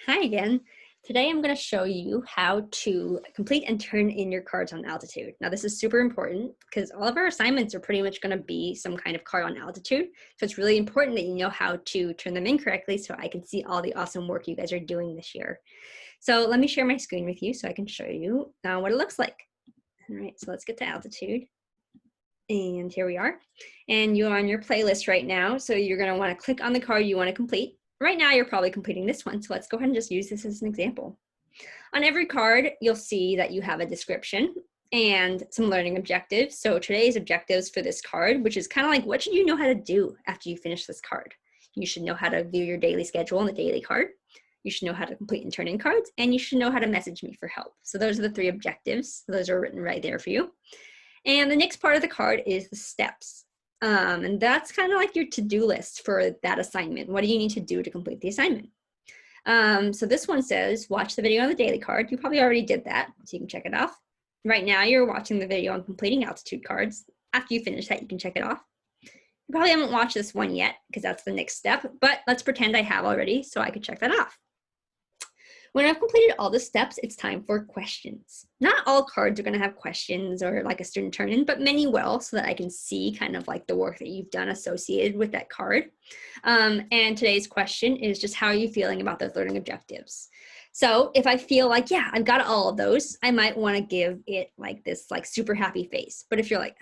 Hi again. Today I'm going to show you how to complete and turn in your cards on altitude. Now this is super important because all of our assignments are pretty much going to be some kind of card on altitude. So it's really important that you know how to turn them in correctly so I can see all the awesome work you guys are doing this year. So let me share my screen with you so I can show you what it looks like. All right, so let's get to altitude. And here we are. And you're on your playlist right now. So you're going to want to click on the card you want to complete. Right now, you're probably completing this one. So let's go ahead and just use this as an example. On every card, you'll see that you have a description and some learning objectives. So today's objectives for this card, which is kind of like, what should you know how to do after you finish this card? You should know how to view your daily schedule on the daily card. You should know how to complete and turn in cards, and you should know how to message me for help. So those are the three objectives. Those are written right there for you. And the next part of the card is the steps. And that's kind of like your to-do list for that assignment. What do you need to do to complete the assignment? So this one says, watch the video on the daily card. You probably already did that, so you can check it off. Right now, you're watching the video on completing altitude cards. After you finish that, you can check it off. You probably haven't watched this one yet because that's the next step, but let's pretend I have already so I could check that off. When I've completed all the steps, it's time for questions. Not all cards are going to have questions or like a student turn in, but many will, so that I can see kind of like the work that you've done associated with that card. And today's question is just, how are you feeling about those learning objectives? So if I feel like, yeah, I've got all of those, I might want to give it like this like super happy face. But if you're like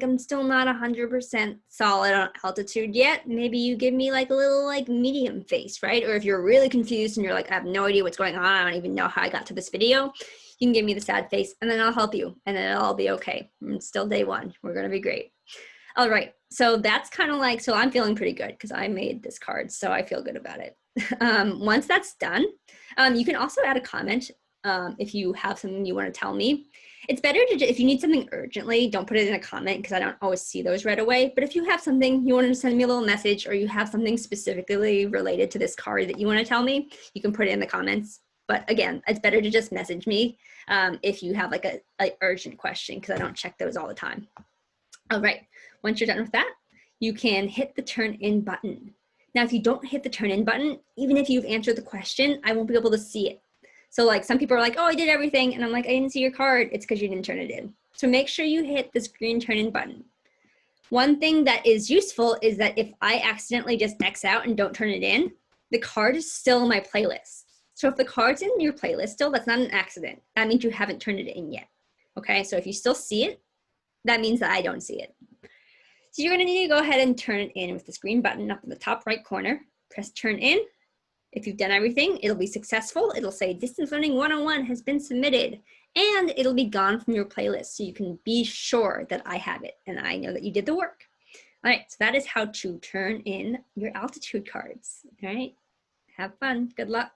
I'm still not 100% solid on altitude yet, maybe you give me like a little like medium face, right? Or if you're really confused and you're like, I have no idea what's going on, I don't even know how I got to this video, you can give me the sad face and then I'll help you and then it'll all be okay. It's still day one. We're going to be great. All right, so that's kind of like, so I'm feeling pretty good because I made this card, so I feel good about it. Once that's done, you can also add a comment if you have something you want to tell me. It's better to, if you need something urgently, don't put it in a comment because I don't always see those right away. But if you have something, you want to send me a little message or you have something specifically related to this card that you want to tell me, you can put it in the comments. But again, it's better to just message me if you have like a urgent question because I don't check those all the time. All right, once you're done with that, you can hit the turn in button. Now, if you don't hit the turn in button, even if you've answered the question, I won't be able to see it. So like some people are like, oh, I did everything. And I'm like, I didn't see your card. It's because you didn't turn it in. So make sure you hit this green turn in button. One thing that is useful is that if I accidentally just X out and don't turn it in, the card is still in my playlist. So if the card's in your playlist still, that's not an accident. That means you haven't turned it in yet. Okay, so if you still see it, that means that I don't see it. So you're going to need to go ahead and turn it in with this green button up in the top right corner. Press turn in. If you've done everything, it'll be successful. It'll say Distance Learning 101 has been submitted, and it'll be gone from your playlist so you can be sure that I have it and I know that you did the work. All right, so that is how to turn in your altitude cards. All right, have fun. Good luck.